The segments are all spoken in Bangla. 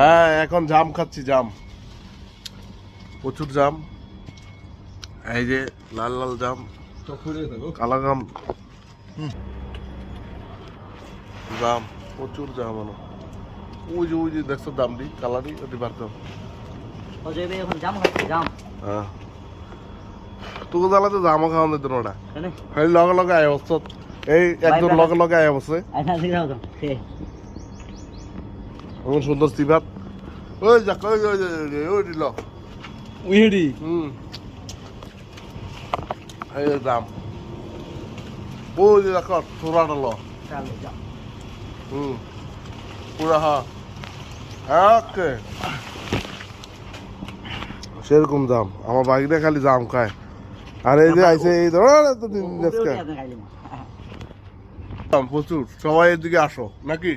হ্যাঁ এখন জাম খাচ্ছি, জাম, প্রচুর জাম। এই যে লাল লাল জাম, কালা জাম, জাম, প্রচুর জাম। ওই যে দেখছো দামটি কালারই ওটি বার কর। এখন জাম খাচ্ছি, জাম। হ্যাঁ তোকে জ্বালাতে জামও খাওয়ান দিত না ওটা, এই লগে লগে আয় অবস্থা, এই একজন লগে লগে আয় অবস্থা। এমন সুন্দর সিভাত ওই যাক ওই দিল উইহেডি এই দাম ওই যে দেখো ছোড়াটা ল পুরা ওকে সেরকম দাম। আমার বাইকটা খালি জাম খায়। আর এই যে আইসে এই প্রচুর। সবাই এদিকে আসো নাকি,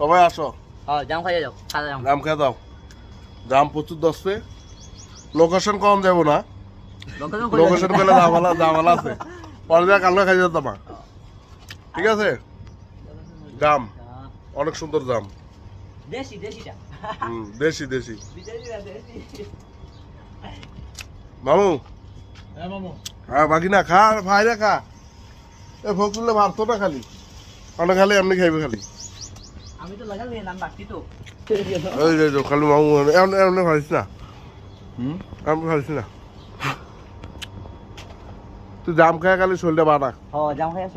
সবাই আসো, জাম খাইয়ে যাও, জাম খেয়ে দাও। জাম প্রচুর দশে। লোকেশন কম যাবো না, লোকেশন পেলে জামালা আছে, পরে যা কালকে খাই যেতাম। ঠিক আছে, জাম অনেক সুন্দর জাম, দেশি দেশিটা, দেশি দেশি। মামু হ্যাঁ বাকি না খা, ভাইরা খা। এ ভোগ তুললে ভাবতো না খালি, অনেক খালি এমনি খাইবে খালি। আমি তো লাগাল নিলাম বাকি তো এই যে খালি মামু এমনি ভাবিস না, আমি ভাবিস না। তুই জাম খায় খালি শরীরটা বানা। জাম খাইয়া